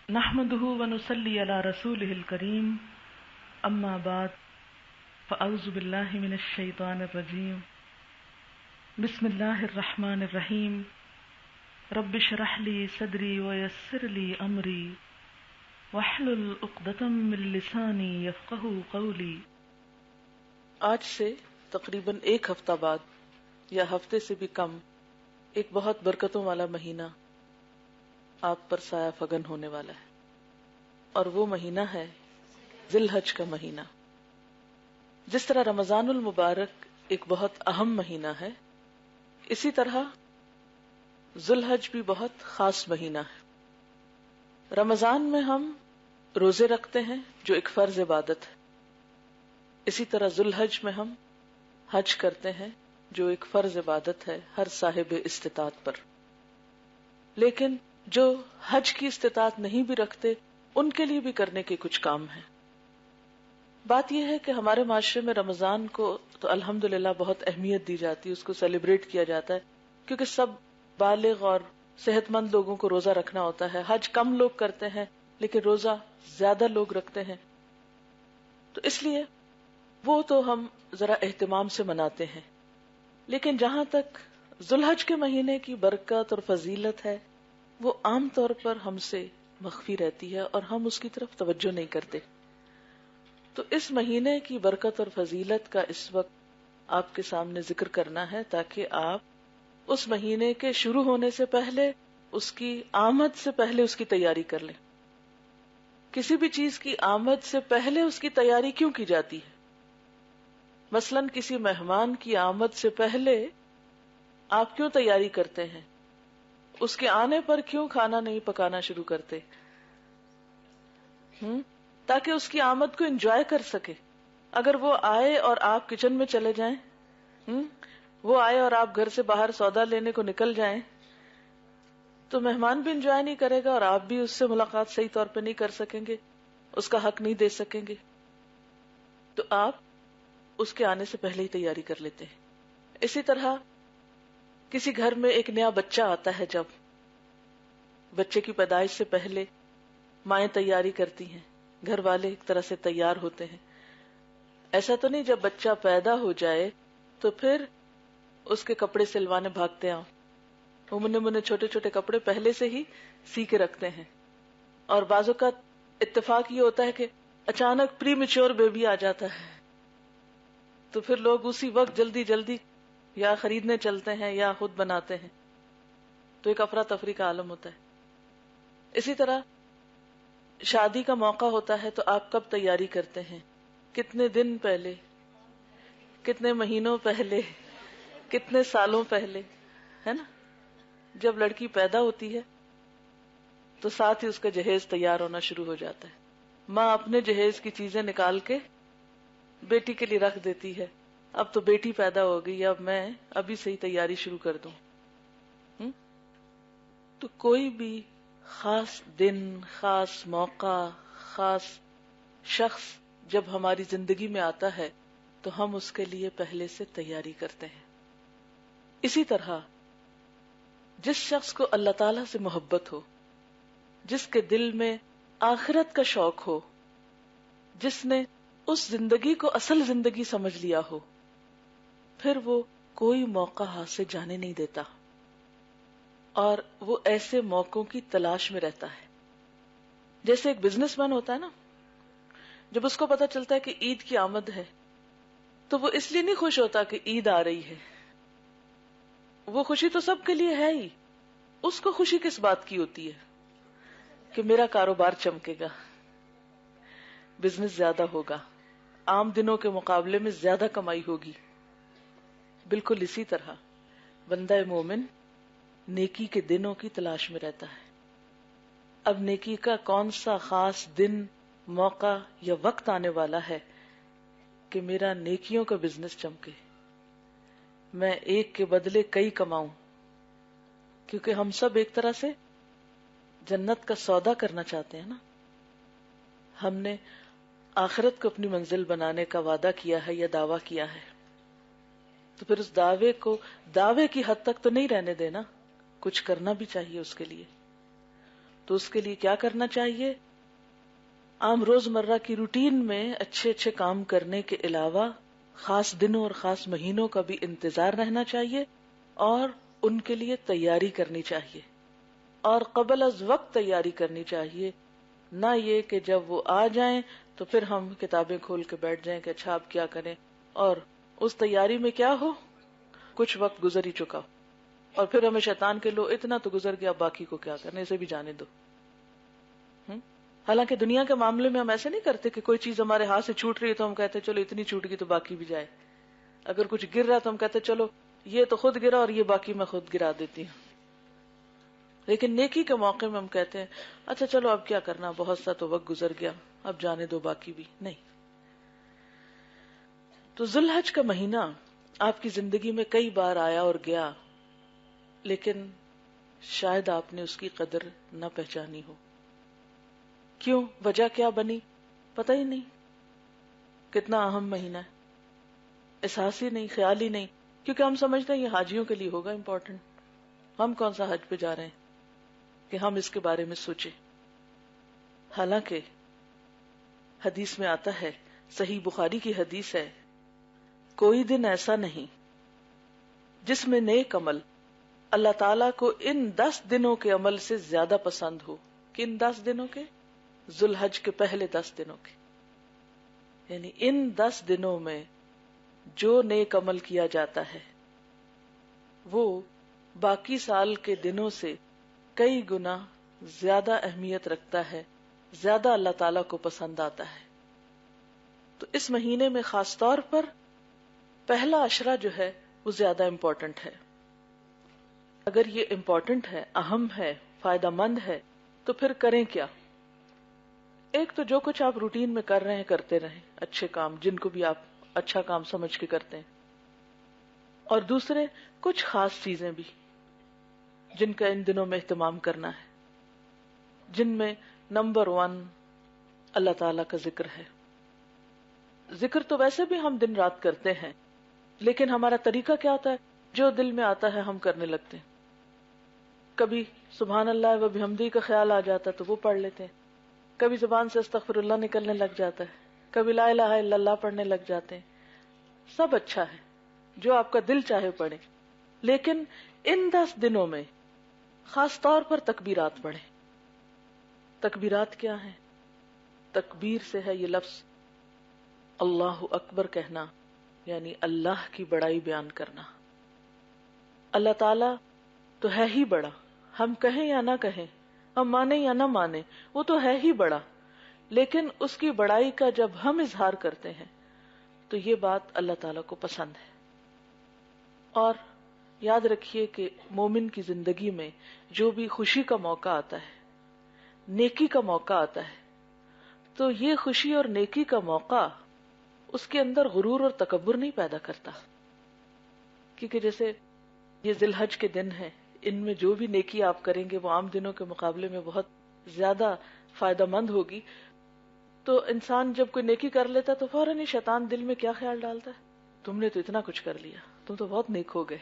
نحمده ونصلي على رسوله الكريم اما بعد فاعوذ بالله من الشيطان الرجيم بسم الله الرحمن الرحيم رب اشرح لي صدري ويسر لي امري واحلل عقدة من لساني يفقهوا قولي۔ آج سے تقریباً ایک ہفتہ بعد یا ہفتے سے بھی کم ایک بہت برکتوں والا مہینہ آپ پر سایہ فگن ہونے والا ہے، اور وہ مہینہ ہے ذی الحج کا مہینہ۔ جس طرح رمضان المبارک ایک بہت اہم مہینہ ہے، اسی طرح ذی الحج بھی بہت خاص مہینہ ہے۔ رمضان میں ہم روزے رکھتے ہیں جو ایک فرض عبادت ہے، اسی طرح ذی الحج میں ہم حج کرتے ہیں جو ایک فرض عبادت ہے ہر صاحب استطاعت پر۔ لیکن جو حج کی استطاعت نہیں بھی رکھتے ان کے لیے بھی کرنے کے کچھ کام ہیں۔ بات یہ ہے کہ ہمارے معاشرے میں رمضان کو تو الحمدللہ بہت اہمیت دی جاتی ہے، اس کو سیلیبریٹ کیا جاتا ہے، کیونکہ سب بالغ اور صحت مند لوگوں کو روزہ رکھنا ہوتا ہے۔ حج کم لوگ کرتے ہیں لیکن روزہ زیادہ لوگ رکھتے ہیں، تو اس لیے وہ تو ہم ذرا اہتمام سے مناتے ہیں۔ لیکن جہاں تک ذی الحج کے مہینے کی برکت اور فضیلت ہے، وہ عام طور پر ہم سے مخفی رہتی ہے اور ہم اس کی طرف توجہ نہیں کرتے۔ تو اس مہینے کی برکت اور فضیلت کا اس وقت آپ کے سامنے ذکر کرنا ہے، تاکہ آپ اس مہینے کے شروع ہونے سے پہلے، اس کی آمد سے پہلے اس کی تیاری کر لیں۔ کسی بھی چیز کی آمد سے پہلے اس کی تیاری کیوں کی جاتی ہے؟ مثلاً کسی مہمان کی آمد سے پہلے آپ کیوں تیاری کرتے ہیں؟ اس کے آنے پر کیوں کھانا نہیں پکانا شروع کرتے؟ تاکہ اس کی آمد کو انجوائے کر سکے۔ اگر وہ آئے اور آپ کچن میں چلے جائیں، وہ آئے اور آپ گھر سے باہر سودا لینے کو نکل جائیں، تو مہمان بھی انجوائے نہیں کرے گا اور آپ بھی اس سے ملاقات صحیح طور پہ نہیں کر سکیں گے، اس کا حق نہیں دے سکیں گے۔ تو آپ اس کے آنے سے پہلے ہی تیاری کر لیتے ہیں۔ اسی طرح کسی گھر میں ایک نیا بچہ آتا ہے، جب بچے کی پیدائش سے پہلے مائیں تیاری کرتی ہیں، گھر والے ایک طرح سے تیار ہوتے ہیں۔ ایسا تو نہیں جب بچہ پیدا ہو جائے تو پھر اس کے کپڑے سلوانے بھاگتے ہیں، وہ منہ چھوٹے چھوٹے کپڑے پہلے سے ہی سی کے رکھتے ہیں۔ اور بعض اوقات اتفاق یہ ہوتا ہے کہ اچانک پری میچور بیبی آ جاتا ہے، تو پھر لوگ اسی وقت جلدی جلدی یا خریدنے چلتے ہیں یا خود بناتے ہیں، تو ایک افراتفری کا عالم ہوتا ہے۔ اسی طرح شادی کا موقع ہوتا ہے تو آپ کب تیاری کرتے ہیں؟ کتنے دن پہلے، کتنے مہینوں پہلے، کتنے سالوں پہلے، ہے نا؟ جب لڑکی پیدا ہوتی ہے تو ساتھ ہی اس کا جہیز تیار ہونا شروع ہو جاتا ہے۔ ماں اپنے جہیز کی چیزیں نکال کے بیٹی کے لیے رکھ دیتی ہے، اب تو بیٹی پیدا ہو گئی، اب میں ابھی سے ہی تیاری شروع کر دوں۔ تو کوئی بھی خاص دن، خاص موقع، خاص شخص جب ہماری زندگی میں آتا ہے تو ہم اس کے لیے پہلے سے تیاری کرتے ہیں۔ اسی طرح جس شخص کو اللہ تعالی سے محبت ہو، جس کے دل میں آخرت کا شوق ہو، جس نے اس زندگی کو اصل زندگی سمجھ لیا ہو، پھر وہ کوئی موقع ہاتھ سے جانے نہیں دیتا، اور وہ ایسے موقعوں کی تلاش میں رہتا ہے۔ جیسے ایک بزنس مین ہوتا ہے نا، جب اس کو پتا چلتا ہے کہ عید کی آمد ہے تو وہ اس لیے نہیں خوش ہوتا کہ عید آ رہی ہے، وہ خوشی تو سب کے لیے ہے ہی، اس کو خوشی کس بات کی ہوتی ہے؟ کہ میرا کاروبار چمکے گا، بزنس زیادہ ہوگا، عام دنوں کے مقابلے میں زیادہ کمائی ہوگی۔ بالکل اسی طرح بندہ مومن نیکی کے دنوں کی تلاش میں رہتا ہے۔ اب نیکی کا کون سا خاص دن، موقع یا وقت آنے والا ہے کہ میرا نیکیوں کا بزنس چمکے، میں ایک کے بدلے کئی کماؤں؟ کیونکہ ہم سب ایک طرح سے جنت کا سودا کرنا چاہتے ہیں نا۔ ہم نے آخرت کو اپنی منزل بنانے کا وعدہ کیا ہے یا دعویٰ کیا ہے، تو پھر اس دعوے کو دعوے کی حد تک تو نہیں رہنے دینا، کچھ کرنا بھی چاہیے اس کے لیے۔ تو اس کے لیے کیا کرنا چاہیے؟ عام روزمرہ کی روٹین میں اچھے اچھے کام کرنے کے علاوہ خاص دنوں اور خاص مہینوں کا بھی انتظار رہنا چاہیے اور ان کے لیے تیاری کرنی چاہیے، اور قبل از وقت تیاری کرنی چاہیے، نہ یہ کہ جب وہ آ جائیں تو پھر ہم کتابیں کھول کے بیٹھ جائیں کہ اچھا آپ کیا کریں، اور اس تیاری میں کیا ہو، کچھ وقت گزر ہی چکا اور پھر ہمیں شیطان کے لو اتنا تو گزر گیا، باقی کو کیا کرنے، اسے بھی جانے دو۔ حالانکہ دنیا کے معاملے میں ہم ایسے نہیں کرتے کہ کوئی چیز ہمارے ہاتھ سے چھوٹ رہی ہے تو ہم کہتے چلو اتنی چھوٹ گئی تو باقی بھی جائے، اگر کچھ گر رہا تو ہم کہتے چلو یہ تو خود گرا اور یہ باقی میں خود گرا دیتی ہوں۔ لیکن نیکی کے موقع میں ہم کہتے ہیں اچھا چلو اب کیا کرنا، بہت سا تو وقت گزر گیا، اب جانے دو باقی بھی نہیں۔ تو ذی الحج کا مہینہ آپ کی زندگی میں کئی بار آیا اور گیا، لیکن شاید آپ نے اس کی قدر نہ پہچانی ہو۔ کیوں؟ وجہ کیا بنی؟ پتہ ہی نہیں کتنا اہم مہینہ ہے، احساس ہی نہیں، خیال ہی نہیں، کیونکہ ہم سمجھتے ہیں یہ حاجیوں کے لیے ہوگا امپورٹنٹ، ہم کون سا حج پہ جا رہے ہیں کہ ہم اس کے بارے میں سوچیں۔ حالانکہ حدیث میں آتا ہے، صحیح بخاری کی حدیث ہے، کوئی دن ایسا نہیں جس میں نیک عمل اللہ تعالیٰ کو ان 10 دنوں کے عمل سے زیادہ پسند ہو۔ کن 10 دنوں کے؟ ذی الحج کے پہلے 10 دنوں کے، یعنی ان 10 دنوں میں جو نیک عمل کیا جاتا ہے وہ باقی سال کے دنوں سے کئی گنا زیادہ اہمیت رکھتا ہے، زیادہ اللہ تعالیٰ کو پسند آتا ہے۔ تو اس مہینے میں خاص طور پر پہلا عشرہ جو ہے وہ زیادہ امپورٹنٹ ہے۔ اگر یہ امپورٹنٹ ہے، اہم ہے، فائدہ مند ہے، تو پھر کریں کیا؟ ایک تو جو کچھ آپ روٹین میں کر رہے ہیں کرتے رہیں، اچھے کام جن کو بھی آپ اچھا کام سمجھ کے کرتے ہیں، اور دوسرے کچھ خاص چیزیں بھی جن کا ان دنوں میں اہتمام کرنا ہے، جن میں نمبر 1 اللہ تعالی کا ذکر ہے۔ ذکر تو ویسے بھی ہم دن رات کرتے ہیں، لیکن ہمارا طریقہ کیا ہوتا ہے؟ جو دل میں آتا ہے ہم کرنے لگتے ہیں۔ کبھی سبحان اللہ و بحمدہ کا خیال آ جاتا ہے تو وہ پڑھ لیتے ہیں، کبھی زبان سے استغفر اللہ نکلنے لگ جاتا ہے، کبھی لا الہ الا اللہ پڑھنے لگ جاتے ہیں۔ سب اچھا ہے، جو آپ کا دل چاہے پڑھیں، لیکن ان 10 دنوں میں خاص طور پر تکبیرات پڑھیں۔ تکبیرات کیا ہیں؟ تکبیر سے ہے یہ لفظ اللہ اکبر کہنا، یعنی اللہ کی بڑائی بیان کرنا۔ اللہ تعالی تو ہے ہی بڑا، ہم کہیں یا نہ کہیں، ہم مانیں یا نہ مانیں، وہ تو ہے ہی بڑا، لیکن اس کی بڑائی کا جب ہم اظہار کرتے ہیں تو یہ بات اللہ تعالیٰ کو پسند ہے۔ اور یاد رکھیے کہ مومن کی زندگی میں جو بھی خوشی کا موقع آتا ہے، نیکی کا موقع آتا ہے، تو یہ خوشی اور نیکی کا موقع اس کے اندر غرور اور تکبر نہیں پیدا کرتا، کیونکہ جیسے یہ ذی الحج کے دن ہیں، ان میں جو بھی نیکی آپ کریں گے وہ عام دنوں کے مقابلے میں بہت زیادہ فائدہ مند ہوگی۔ تو انسان جب کوئی نیکی کر لیتا تو فوراً ہی شیطان دل میں کیا خیال ڈالتا ہے؟ تم نے تو اتنا کچھ کر لیا، تم تو بہت نیک ہو گئے۔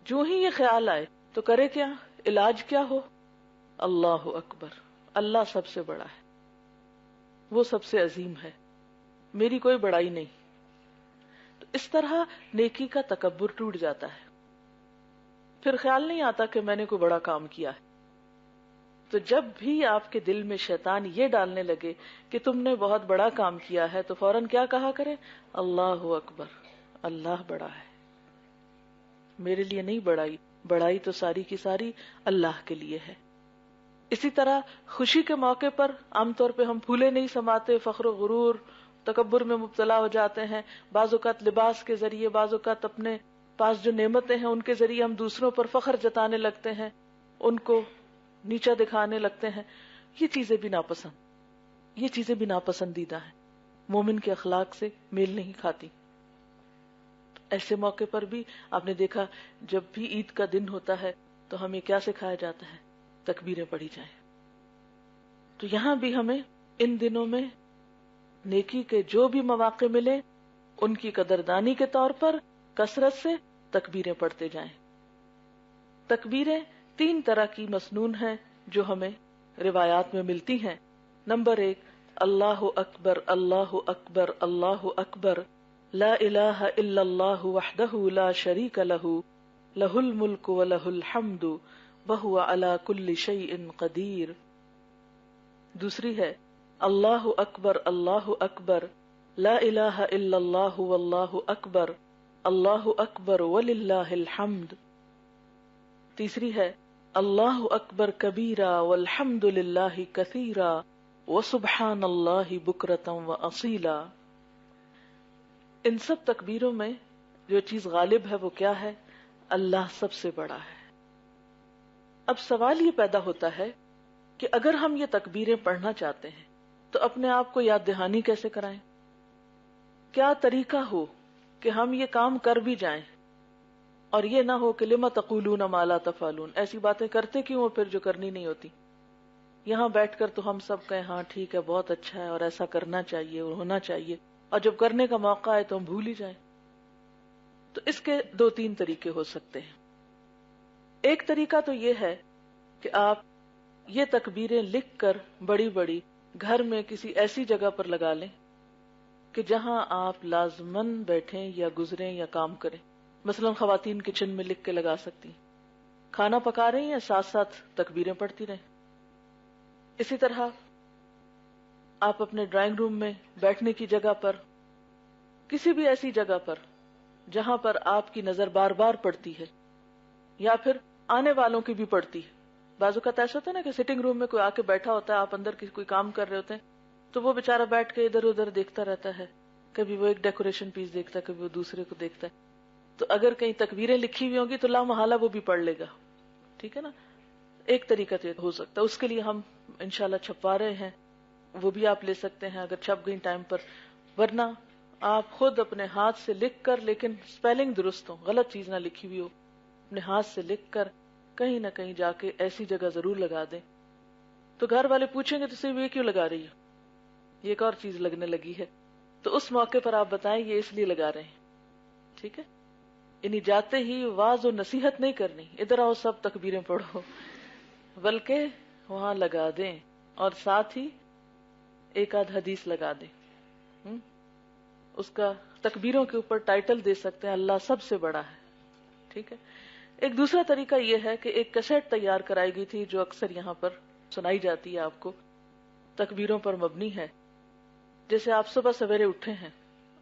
جو ہی یہ خیال آئے تو کرے کیا؟ علاج کیا ہو؟ اللہ اکبر، اللہ سب سے بڑا ہے، وہ سب سے عظیم ہے، میری کوئی بڑائی نہیں۔ تو اس طرح نیکی کا تکبر ٹوٹ جاتا ہے، پھر خیال نہیں آتا کہ میں نے کوئی بڑا کام کیا ہے۔ تو جب بھی آپ کے دل میں شیطان یہ ڈالنے لگے کہ تم نے بہت بڑا کام کیا ہے تو فوراً کیا کہا کرے؟ اللہ اکبر، اللہ بڑا ہے، میرے لیے نہیں بڑائی، بڑائی تو ساری کی ساری اللہ کے لیے ہے۔ اسی طرح خوشی کے موقع پر عام طور پہ ہم پھولے نہیں سماتے، فخر و غرور تکبر میں مبتلا ہو جاتے ہیں، بعض اوقات لباس کے ذریعے، بعض اوقات اپنے پاس جو نعمتیں ہیں ان کے ذریعے ہم دوسروں پر فخر جتانے لگتے ہیں، ان کو نیچا دکھانے لگتے ہیں۔ یہ چیزیں بھی ناپسند، یہ چیزیں بھی ناپسندیدہ ہیں، مومن کے اخلاق سے میل نہیں کھاتی۔ ایسے موقع پر بھی آپ نے دیکھا جب بھی عید کا دن ہوتا ہے تو ہمیں کیا سکھایا جاتا ہے؟ تکبیریں پڑھی جائیں۔ تو یہاں بھی ہمیں ان دنوں میں نیکی کے جو بھی مواقع ملے ان کی قدردانی کے طور پر کثرت سے تکبیریں پڑھتے جائیں۔ تکبیریں 3 طرح کی مسنون ہیں، جو ہمیں روایات میں ملتی ہیں. نمبر 1، اللہ اکبر اللہ اکبر اللہ اکبر، لا الہ الا اللہ وحدہ لا شریک لہ، لہ الملک ولہ الحمد وہو علی کل شیء قدیر. دوسری ہے اللہ اکبر اللہ اکبر، لا الہ الا اللہ واللہ اکبر، اللہ اکبر وللہ الحمد. تیسری ہے اللہ اکبر کبیرا والحمد للہ کثیرا وسبحان اللہ بکرۃ واصیلا. ان سب تکبیروں میں جو چیز غالب ہے وہ کیا ہے؟ اللہ سب سے بڑا ہے. اب سوال یہ پیدا ہوتا ہے کہ اگر ہم یہ تکبیریں پڑھنا چاہتے ہیں تو اپنے آپ کو یاد دہانی کیسے کرائیں؟ کیا طریقہ ہو کہ ہم یہ کام کر بھی جائیں اور یہ نہ ہو کہ لما تقولون ما لا تفعلون، ایسی باتیں کرتے کیوں ہو پھر جو کرنی نہیں ہوتی. یہاں بیٹھ کر تو ہم سب کہیں ہاں ٹھیک ہے بہت اچھا ہے اور ایسا کرنا چاہیے اور ہونا چاہیے، اور جب کرنے کا موقع آئے تو ہم بھول ہی جائیں. تو اس کے 2-3 طریقے ہو سکتے ہیں. ایک طریقہ تو یہ ہے کہ آپ یہ تکبیریں لکھ کر بڑی بڑی گھر میں کسی ایسی جگہ پر لگا لیں کہ جہاں آپ لازماً بیٹھیں یا گزریں یا کام کریں. مثلا خواتین کچن میں لکھ کے لگا سکتی ہیں، کھانا پکا رہی ہیں ساتھ ساتھ تکبیریں پڑھتی رہیں. اسی طرح آپ اپنے ڈرائنگ روم میں بیٹھنے کی جگہ پر، کسی بھی ایسی جگہ پر جہاں پر آپ کی نظر بار بار پڑتی ہے یا پھر آنے والوں کی بھی پڑتی ہے. بعض اوقات ایسا ہوتا ہے نا کہ سٹنگ روم میں کوئی آ کے بیٹھا ہوتا ہے، آپ اندر کوئی کام کر رہے ہوتے ہیں تو وہ بےچارہ بیٹھ کے ادھر ادھر دیکھتا رہتا ہے، کبھی وہ ایک ڈیکوریشن پیس دیکھتا ہے، کبھی وہ دوسرے کو دیکھتا ہے. تو اگر کہیں تکبیریں لکھی ہوئی ہوں گی تو لا محالہ وہ بھی پڑھ لے گا. ٹھیک ہے نا. ایک طریقہ تو ہو سکتا ہے، اس کے لیے ہم انشاءاللہ چھپوا رہے ہیں، وہ بھی آپ لے سکتے ہیں اگر چھپ گئی ٹائم پر. ورنہ آپ خود اپنے ہاتھ سے لکھ کر، لیکن سپیلنگ درست ہو، غلط چیز نہ لکھی ہوئی ہو، اپنے ہاتھ سے لکھ کر کہیں نہ کہیں جا کے ایسی جگہ ضرور لگا دیں. تو گھر والے پوچھیں گے تو صرف یہ کیوں لگا رہی ہو، یہ ایک اور چیز لگنے لگی ہے. تو اس موقع پر آپ بتائیں یہ اس لیے لگا رہے ہیں. ٹھیک ہے. یعنی جاتے ہی واز و نصیحت نہیں کرنی، ادھر آؤ سب تکبیریں پڑھو، بلکہ وہاں لگا دیں اور ساتھ ہی ایک آدھ حدیث لگا دیں. اس کا تکبیروں کے اوپر ٹائٹل دے سکتے ہیں اللہ سب سے بڑا ہے. ٹھیک ہے. ایک دوسرا طریقہ یہ ہے کہ ایک کیسٹ تیار کرائی گئی تھی جو اکثر یہاں پر سنائی جاتی ہے آپ کو، تکبیروں پر مبنی ہے. جیسے آپ صبح سویرے اٹھے ہیں،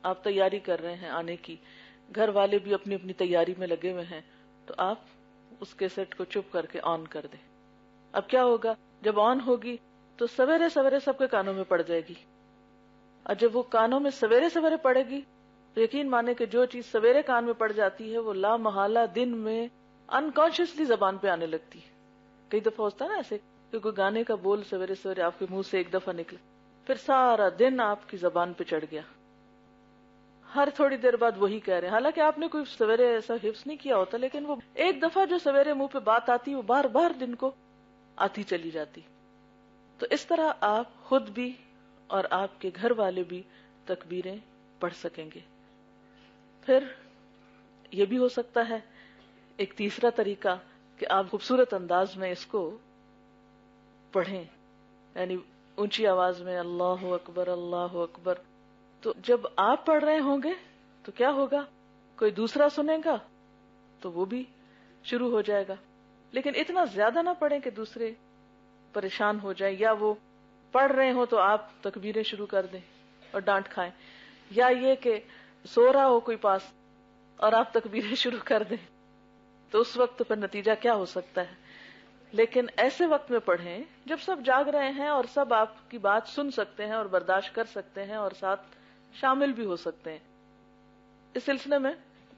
آپ تیاری کر رہے ہیں آنے کی، گھر والے بھی اپنی اپنی تیاری میں لگے ہوئے ہیں، تو آپ اس کیسٹ کو چپ کر کے آن کر دیں. اب کیا ہوگا، جب آن ہوگی تو سویرے سویرے سب کے کانوں میں پڑ جائے گی، اور جب وہ کانوں میں سویرے سویرے پڑے گی تو یقین مانے کہ جو چیز سویرے کان میں پڑ جاتی ہے وہ لا محالہ دن میں انکانشیسلی زبان پہ آنے لگتی ہے. کئی دفعہ ہوتا ہے نا ایسے کہ کوئی گانے کا بول سویرے سویرے آپ کے منہ سے ایک دفعہ نکلا، پھر سارا دن آپ کی زبان پہ چڑھ گیا، ہر تھوڑی دیر بعد وہی کہہ رہے ہیں، حالانکہ آپ نے کوئی سویرے ایسا حفظ نہیں کیا ہوتا، لیکن وہ ایک دفعہ جو سویرے منہ پہ بات آتی وہ بار بار دن کو آتی چلی جاتی. تو اس طرح آپ خود بھی اور آپ کے گھر والے بھی تکبیریں پڑھ سکیں گے. پھر یہ بھی ہو سکتا ہے ایک تیسرا طریقہ کہ آپ خوبصورت انداز میں اس کو پڑھیں، یعنی اونچی آواز میں اللہ اکبر اللہ اکبر. تو جب آپ پڑھ رہے ہوں گے تو کیا ہوگا، کوئی دوسرا سنے گا تو وہ بھی شروع ہو جائے گا. لیکن اتنا زیادہ نہ پڑھیں کہ دوسرے پریشان ہو جائیں، یا وہ پڑھ رہے ہوں تو آپ تکبیریں شروع کر دیں اور ڈانٹ کھائیں، یا یہ کہ سو رہا ہو کوئی پاس اور آپ تکبیریں شروع کر دیں. تو اس وقت پھر نتیجہ کیا ہو سکتا ہے. لیکن ایسے وقت میں پڑھیں جب سب جاگ رہے ہیں اور سب آپ کی بات سن سکتے ہیں اور برداشت کر سکتے ہیں اور ساتھ شامل بھی ہو سکتے ہیں. اس سلسلے میں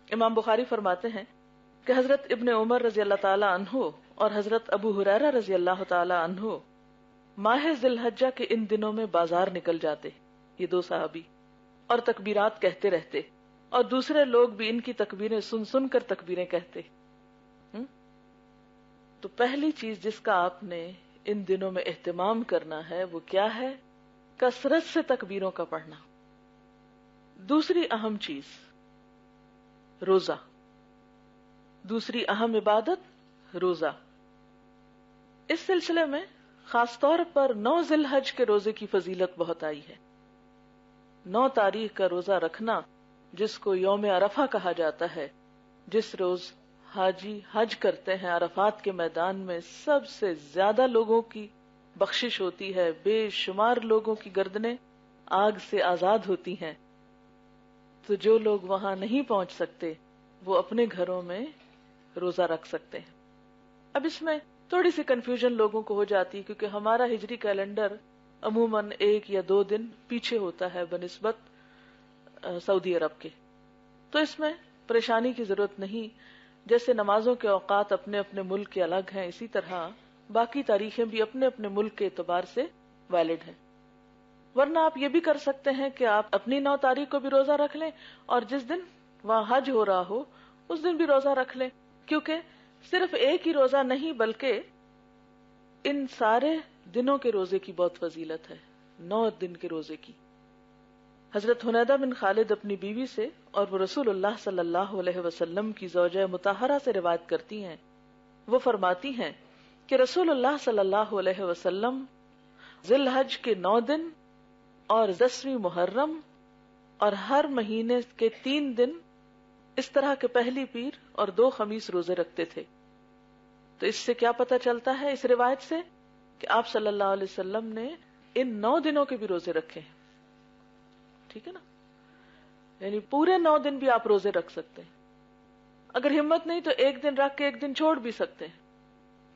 امام بخاری فرماتے ہیں کہ حضرت ابن عمر رضی اللہ تعالی عنہ اور حضرت ابو ہریرہ رضی اللہ تعالی عنہ ماہ ذی الحجہ کے ان دنوں میں بازار نکل جاتے، یہ 2 صحابی، اور تکبیرات کہتے رہتے، اور دوسرے لوگ بھی ان کی تکبیریں سن سن کر تکبیریں کہتے. تو پہلی چیز جس کا آپ نے ان دنوں میں اہتمام کرنا ہے وہ کیا ہے، کثرت سے تکبیروں کا پڑھنا. دوسری اہم چیز روزہ، دوسری اہم عبادت روزہ. اس سلسلے میں خاص طور پر 9 ذی الحج کے روزے کی فضیلت بہت آئی ہے. 9 تاریخ کا روزہ رکھنا، جس کو یوم عرفہ کہا جاتا ہے، جس روز حاجی حج کرتے ہیں عرفات کے میدان میں، سب سے زیادہ لوگوں کی بخشش ہوتی ہے، بے شمار لوگوں کی گردنیں آگ سے آزاد ہوتی ہیں. تو جو لوگ وہاں نہیں پہنچ سکتے وہ اپنے گھروں میں روزہ رکھ سکتے ہیں. اب اس میں تھوڑی سی کنفیوژن لوگوں کو ہو جاتی ہے، کیونکہ ہمارا ہجری کیلنڈر عموماً 1 یا 2 دن پیچھے ہوتا ہے بنسبت سعودی عرب کے. تو اس میں پریشانی کی ضرورت نہیں. جیسے نمازوں کے اوقات اپنے اپنے ملک کے الگ ہیں، اسی طرح باقی تاریخیں بھی اپنے اپنے ملک کے اعتبار سے ویلڈ ہیں. ورنہ آپ یہ بھی کر سکتے ہیں کہ آپ اپنی 9 تاریخ کو بھی روزہ رکھ لیں، اور جس دن وہاں حج ہو رہا ہو اس دن بھی روزہ رکھ لیں، کیونکہ صرف ایک ہی روزہ نہیں بلکہ ان سارے دنوں کے روزے کی بہت فضیلت ہے، 9 دن کے روزے کی. حضرت حنیدہ بن خالد اپنی بیوی سے اور وہ رسول اللہ صلی اللہ علیہ وسلم کی زوجہ مطہرہ سے روایت کرتی ہیں. وہ فرماتی ہیں کہ رسول اللہ صلی اللہ علیہ وسلم ذی الحج کے 9 دن اور 10ویں محرم اور ہر مہینے کے 3 دن اس طرح کے پہلی پیر اور 2 خمیس روزے رکھتے تھے. تو اس سے کیا پتہ چلتا ہے اس روایت سے کہ آپ صلی اللہ علیہ وسلم نے ان 9 دنوں کے بھی روزے رکھے ہیں. ٹھیک ہے نا، یعنی پورے 9 دن بھی آپ روزے رکھ سکتے ہیں. اگر ہمت نہیں تو 1 دن رکھ کے 1 دن چھوڑ بھی سکتے ہیں،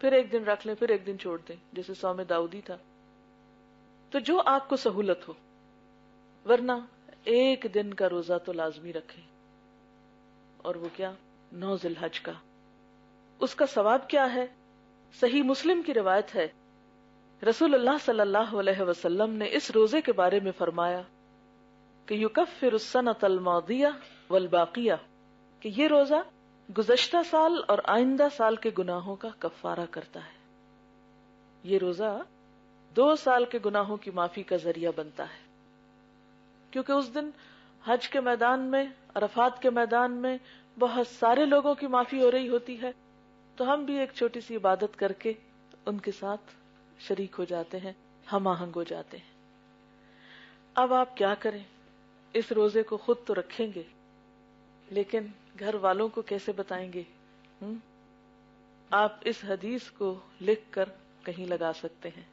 پھر 1 دن رکھ لیں، پھر 1 دن چھوڑ دیں، جیسے صوم داؤدی تھا. تو جو آپ کو سہولت ہو، ورنہ 1 دن کا روزہ تو لازمی رکھیں. اور وہ کیا؟ 9 ذی الحج کا. اس کا ثواب کیا ہے؟ صحیح مسلم کی روایت ہے، رسول اللہ صلی اللہ علیہ وسلم نے اس روزے کے بارے میں فرمایا کہ یکفر السنۃ الماضیہ والباقیہ، کہ یہ روزہ گزشتہ سال اور آئندہ سال کے گناہوں کا کفارہ کرتا ہے. یہ روزہ 2 سال کے گناہوں کی معافی کا ذریعہ بنتا ہے، کیونکہ اس دن حج کے میدان میں، عرفات کے میدان میں بہت سارے لوگوں کی معافی ہو رہی ہوتی ہے. تو ہم بھی ایک چھوٹی سی عبادت کر کے ان کے ساتھ شریک ہو جاتے ہیں، ہم آہنگ ہو جاتے ہیں. اب آپ کیا کریں؟ اس روزے کو خود تو رکھیں گے، لیکن گھر والوں کو کیسے بتائیں گے؟ آپ اس حدیث کو لکھ کر کہیں لگا سکتے ہیں.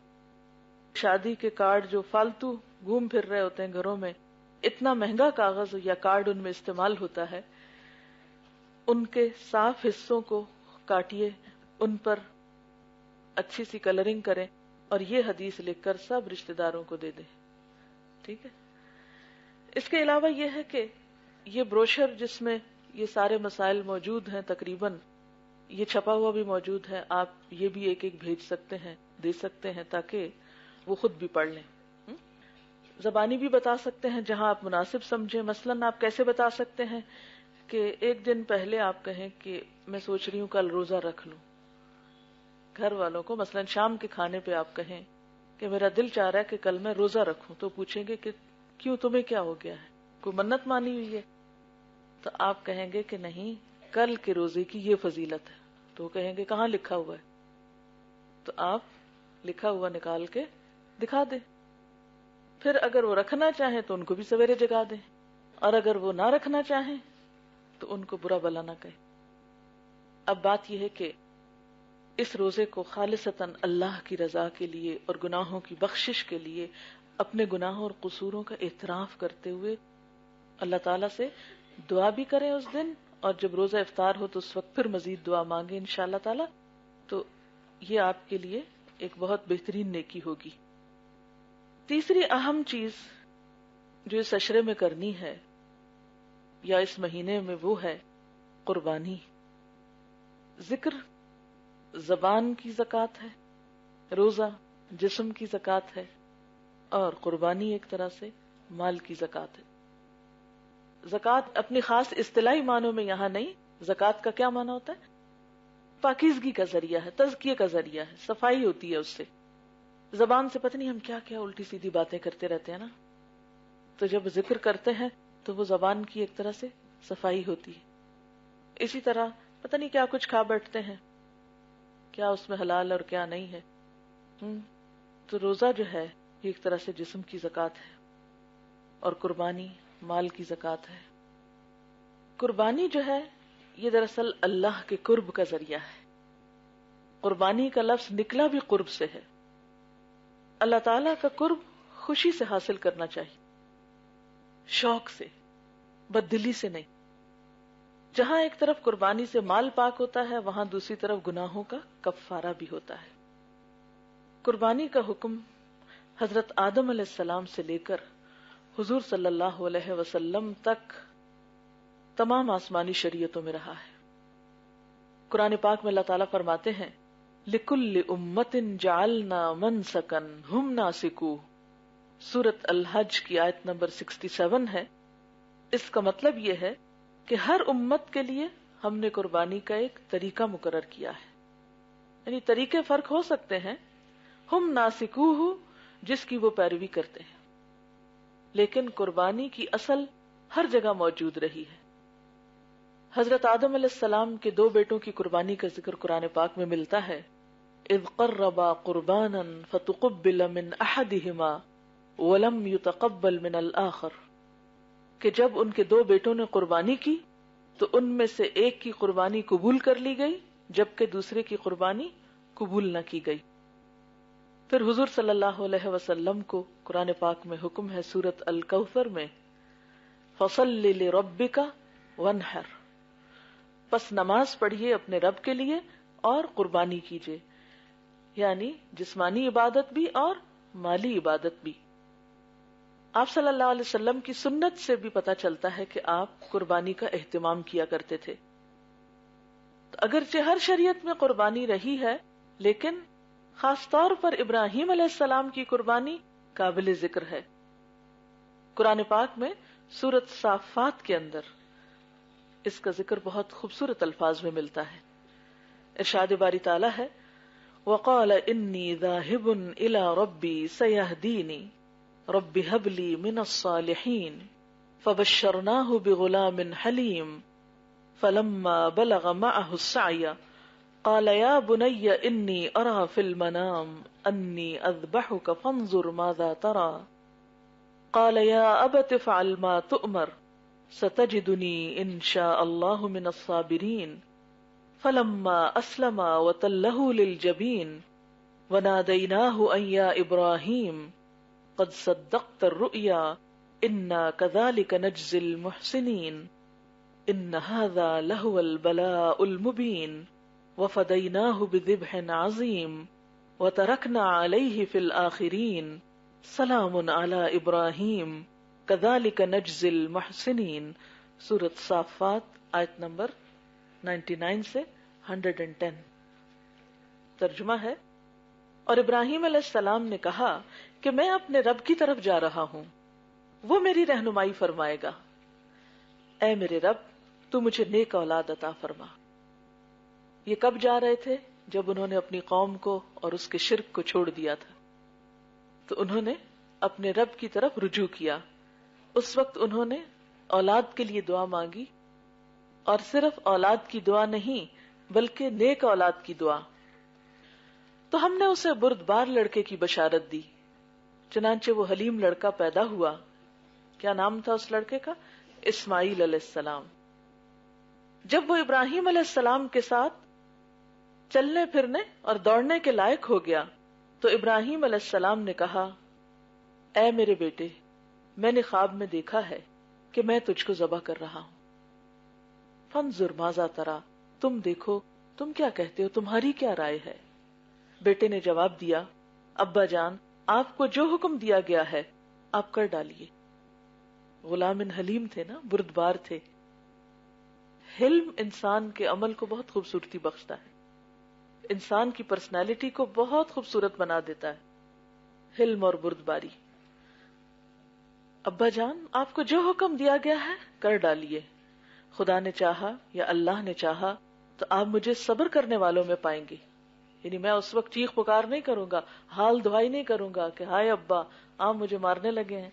شادی کے کارڈ جو فالتو گھوم پھر رہے ہوتے ہیں گھروں میں، اتنا مہنگا کاغذ یا کارڈ ان میں استعمال ہوتا ہے، ان کے صاف حصوں کو کاٹیے، ان پر اچھی سی کلرنگ کریں اور یہ حدیث لکھ کر سب رشتہ داروں کو دے دیں. ٹھیک ہے. اس کے علاوہ یہ ہے کہ یہ بروشر جس میں یہ سارے مسائل موجود ہیں، تقریباً یہ چھپا ہوا بھی موجود ہے، آپ یہ بھی ایک ایک بھیج سکتے ہیں، دے سکتے ہیں، تاکہ وہ خود بھی پڑھ لیں. زبانی بھی بتا سکتے ہیں جہاں آپ مناسب سمجھیں. مثلاً آپ کیسے بتا سکتے ہیں کہ 1 دن پہلے آپ کہیں کہ میں سوچ رہی ہوں کل روزہ رکھ لوں. گھر والوں کو مثلاً شام کے کھانے پہ آپ کہیں کہ میرا دل چاہ رہا ہے کہ کل میں روزہ رکھوں. تو پوچھیں گے کہ کیوں، تمہیں کیا ہو گیا ہے، کوئی منت مانی ہوئی ہے؟ تو آپ کہیں گے کہ نہیں، کل کے روزے کی یہ فضیلت ہے. تو کہیں گے کہاں لکھا ہوا ہے؟ تو آپ لکھا ہوا نکال کے دکھا دیں. پھر اگر وہ رکھنا چاہیں تو ان کو بھی سویرے جگا دیں، اور اگر وہ نہ رکھنا چاہیں تو ان کو برا بلا نہ کہیں. اب بات یہ ہے کہ اس روزے کو خالصتاً اللہ کی رضا کے لیے اور گناہوں کی بخشش کے لیے، اپنے گناہوں اور قصوروں کا اعتراف کرتے ہوئے اللہ تعالیٰ سے دعا بھی کریں اس دن، اور جب روزہ افطار ہو تو اس وقت پھر مزید دعا مانگیں انشاءاللہ تعالیٰ. تو یہ آپ کے لیے ایک بہت بہترین نیکی ہوگی. تیسری اہم چیز جو اس عشرے میں کرنی ہے یا اس مہینے میں، وہ ہے قربانی. ذکر زبان کی زکوٰۃ ہے، روزہ جسم کی زکوٰۃ ہے، اور قربانی ایک طرح سے مال کی زکوٰۃ ہے. زکوٰۃ اپنی خاص اصطلاحی معنوں میں یہاں نہیں. زکوٰۃ کا کیا معنی ہوتا ہے؟ پاکیزگی کا ذریعہ ہے، تزکیے کا ذریعہ ہے، صفائی ہوتی ہے اس سے. زبان سے پتہ نہیں ہم کیا کیا الٹی سیدھی باتیں کرتے رہتے ہیں نا. تو جب ذکر کرتے ہیں تو وہ زبان کی ایک طرح سے صفائی ہوتی ہے. اسی طرح پتہ نہیں کیا کچھ کھا بیٹھتے ہیں، کیا اس میں حلال اور کیا نہیں ہے. تو روزہ جو ہے یہ ایک طرح سے جسم کی زکوٰۃ ہے، اور قربانی مال کی زکوٰۃ ہے۔ قربانی جو ہے یہ دراصل اللہ کے قرب کا ذریعہ ہے۔ قربانی کا لفظ نکلا بھی قرب سے ہے۔ اللہ تعالیٰ کا قرب خوشی سے حاصل کرنا چاہیے، شوق سے، بددلی سے نہیں۔ جہاں ایک طرف قربانی سے مال پاک ہوتا ہے، وہاں دوسری طرف گناہوں کا کفارہ بھی ہوتا ہے۔ قربانی کا حکم حضرت آدم علیہ السلام سے لے کر حضور صلی اللہ علیہ وسلم تک تمام آسمانی شریعتوں میں رہا ہے۔ قرآن پاک میں اللہ تعالیٰ فرماتے ہیں لِكُلِّ أُمَّةٍ جَعَلْنَا مَنْسَكًا هُمْ نَاسِكُوهُ، سورۃ الحج کی آیت نمبر 67 ہے۔ اس کا مطلب یہ ہے کہ ہر امت کے لیے ہم نے قربانی کا ایک طریقہ مقرر کیا ہے، یعنی طریقے فرق ہو سکتے ہیں، ہم ناسکوہ جس کی وہ پیروی کرتے ہیں، لیکن قربانی کی اصل ہر جگہ موجود رہی ہے۔ حضرت آدم علیہ السلام کے 2 بیٹوں کی قربانی کا ذکر قرآن پاک میں ملتا ہے، اذ قربا قربانا فتقبل من احدہما ولم يتقبل من الآخر، کہ جب ان کے 2 بیٹوں نے قربانی کی تو ان میں سے ایک کی قربانی قبول کر لی گئی جبکہ دوسرے کی قربانی قبول نہ کی گئی۔ پھر حضور صلی اللہ علیہ وسلم کو قرآن پاک میں حکم ہے سورۃ الکوثر میں فَصَلِّ لِرَبِّكَ وَانْحَرْ، پس نماز پڑھیے اپنے رب کے لیے اور قربانی کیجیے، یعنی جسمانی عبادت بھی اور مالی عبادت بھی۔ آپ صلی اللہ علیہ وسلم کی سنت سے بھی پتہ چلتا ہے کہ آپ قربانی کا اہتمام کیا کرتے تھے۔ تو اگرچہ ہر شریعت میں قربانی رہی ہے، لیکن خاص طور پر ابراہیم علیہ السلام کی قربانی قابل ذکر ہے۔ قرآن پاک میں سورۃ صافات کے اندر اس کا ذکر بہت خوبصورت الفاظ میں ملتا ہے۔ ارشاد باری تعالیٰ ہے وَقَالَ إِنِّي ذَاهِبٌ إِلَىٰ رَبِّي سَيَهْدِينِ رَبِّ هَبْ لِي مِنَ الصَّالِحِينَ فَبَشَّرْنَاهُ بِغُلَامٍ حَلِيمٍ فَلَمَّا بَلَغَ مَعَهُ السَّعْيَ قَالَ يَا بُنَيَّ إِنِّي أَرَىٰ فِي الْمَنَامِ أَنِّي أَذْبَحُكَ فَانظُرْ مَاذَا تَرَىٰ قَالَ يَا أَبَتِ افْعَلْ مَا تُؤْمَرُ سَتَجِدُنِي إِن شَاءَ اللَّهُ مِنَ الصَّابِرِينَ فَلَمَّا أَسْلَمَا وَتَلَّهُ لِلْجَبِينِ وَنَادَيْنَاهُ أَن يَا إِبْرَاهِيمُ قد صدقت الرؤيا إنا كذلك نجزي المحسنين إن هذا لهو البلاء المبين وفديناه بذبح عظيم وتركنا عليه في الآخرين سلام على إبراهيم كذلك نجزي المحسنين، سورۃ صافات آیت نمبر 99 سے 110۔ ترجمہ ہے اور ابراہیم علیہ السلام نے کہا کہ میں اپنے رب کی طرف جا رہا ہوں، وہ میری رہنمائی فرمائے گا۔ اے میرے رب تو مجھے نیک اولاد عطا فرما۔ یہ کب جا رہے تھے؟ جب انہوں نے اپنی قوم کو اور اس کے شرک کو چھوڑ دیا تھا، تو انہوں نے اپنے رب کی طرف رجوع کیا۔ اس وقت انہوں نے اولاد کے لیے دعا مانگی، اور صرف اولاد کی دعا نہیں بلکہ نیک اولاد کی دعا۔ تو ہم نے اسے بردبار لڑکے کی بشارت دی، چنانچہ وہ حلیم لڑکا پیدا ہوا۔ کیا نام تھا اس لڑکے کا؟ اسماعیل علیہ السلام۔ جب وہ ابراہیم علیہ السلام کے ساتھ چلنے پھرنے اور دوڑنے کے لائق ہو گیا تو ابراہیم علیہ السلام نے کہا اے میرے بیٹے، میں نے خواب میں دیکھا ہے کہ میں تجھ کو ذبح کر رہا ہوں، فانظر ماذا ترى، تم دیکھو تم کیا کہتے ہو، تمہاری کیا رائے ہے؟ بیٹے نے جواب دیا ابا جان، آپ کو جو حکم دیا گیا ہے آپ کر ڈالیے۔ غلام حلیم تھے نا، بردبار تھے۔ حلم انسان کے عمل کو بہت خوبصورتی بخشتا ہے، انسان کی پرسنالٹی کو بہت خوبصورت بنا دیتا ہے، حلم اور بردباری۔ ابا جان آپ کو جو حکم دیا گیا ہے کر ڈالیے، خدا نے چاہا یا اللہ نے چاہا تو آپ مجھے صبر کرنے والوں میں پائیں گے، یعنی میں اس وقت چیخ پکار نہیں کروں گا، حال دعائی نہیں کروں گا کہ ہائے ابا آپ مجھے مارنے لگے ہیں۔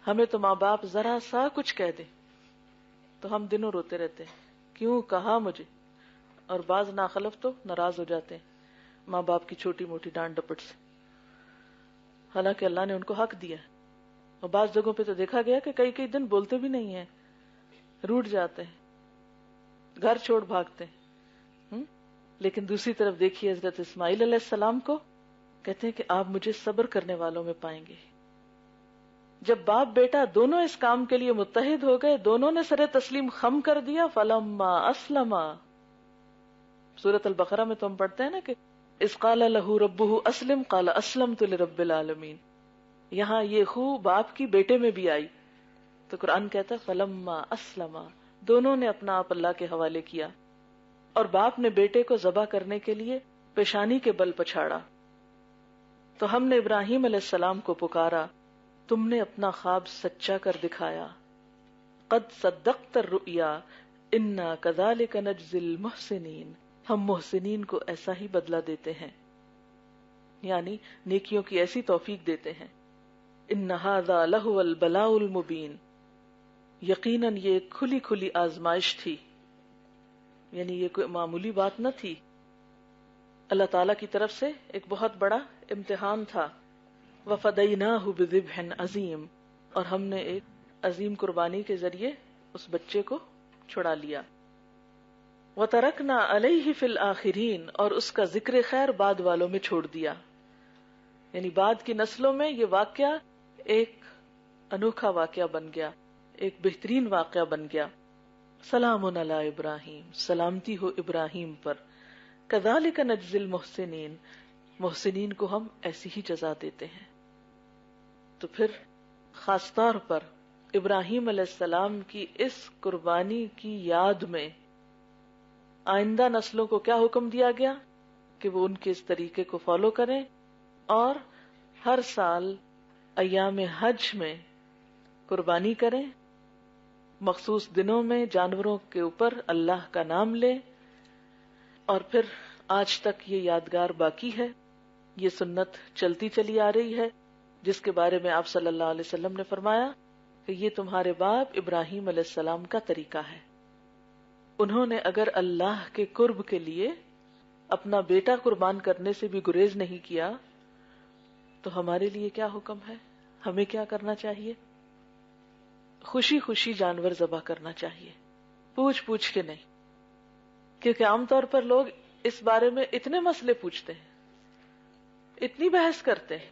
ہمیں تو ماں باپ ذرا سا کچھ کہہ دیں تو ہم دنوں روتے رہتے ہیں، کیوں کہا مجھے، اور بعض ناخلف تو ناراض ہو جاتے ہیں، ماں باپ کی چھوٹی موٹی ڈانٹ ڈپٹ سے، حالانکہ اللہ نے ان کو حق دیا ہے. اور بعض جگہوں پہ تو دیکھا گیا کہ کئی کئی دن بولتے بھی نہیں ہیں، روٹ جاتے ہیں، گھر چھوڑ بھاگتے ہیں. لیکن دوسری طرف دیکھیے حضرت اسماعیل علیہ السلام کو، کہتے ہیں کہ آپ مجھے صبر کرنے والوں میں پائیں گے. جب باپ بیٹا دونوں اس کام کے لیے متحد ہو گئے، دونوں نے سر تسلیم خم کر دیا. فلما اسلما، سورۃ البقرہ میں تو ہم پڑھتے ہیں نا کہ اذ قال له ربه اسلم قال اسلمت لرب العالمین. یہاں یہ خو باپ کی بیٹے میں بھی آئی تو قرآن کہتا ہے فلما اسلما، دونوں نے اپنا آپ اللہ کے حوالے کیا. اور باپ نے بیٹے کو ذبح کرنے کے لیے پیشانی کے بل پچھاڑا. تو ہم نے ابراہیم علیہ السلام کو پکارا، تم نے اپنا خواب سچا کر دکھایا. قد صدقت الرؤیا انا کذالک نجزی المحسنین، ہم محسنین کو ایسا ہی بدلہ دیتے ہیں، یعنی نیکیوں کی ایسی توفیق دیتے ہیں. ان ھذا لہو البلاء المبین، یقیناً یہ ایک کھلی کھلی آزمائش تھی، یعنی یہ کوئی معمولی بات نہ تھی، اللہ تعالی کی طرف سے ایک بہت بڑا امتحان تھا. وفدیناہ بذبح عظیم، اور ہم نے ایک عظیم قربانی کے ذریعے اس بچے کو چھڑا لیا. وترکنا علیہ فی الآخرین، اور اس کا ذکر خیر بعد والوں میں چھوڑ دیا، یعنی بعد کی نسلوں میں یہ واقعہ ایک انوکھا واقعہ بن گیا، ایک بہترین واقعہ بن گیا. سلام علی ابراہیم، سلامتی ہو ابراہیم پر. کذالک نجزی المحسنین، محسنین کو ہم ایسی ہی جزا دیتے ہیں. تو پھر خاص طور پر ابراہیم علیہ السلام کی اس قربانی کی یاد میں آئندہ نسلوں کو کیا حکم دیا گیا کہ وہ ان کے اس طریقے کو فالو کریں، اور ہر سال ایام حج میں قربانی کریں، مخصوص دنوں میں جانوروں کے اوپر اللہ کا نام لیں. اور پھر آج تک یہ یادگار باقی ہے، یہ سنت چلتی چلی آ رہی ہے، جس کے بارے میں آپ صلی اللہ علیہ وسلم نے فرمایا کہ یہ تمہارے باپ ابراہیم علیہ السلام کا طریقہ ہے. انہوں نے اگر اللہ کے قرب کے لیے اپنا بیٹا قربان کرنے سے بھی گریز نہیں کیا تو ہمارے لیے کیا حکم ہے، ہمیں کیا کرنا چاہیے؟ خوشی خوشی جانور ذبح کرنا چاہیے، پوچھ پوچھ کے نہیں. کیونکہ عام طور پر لوگ اس بارے میں اتنے مسئلے پوچھتے ہیں، اتنی بحث کرتے ہیں،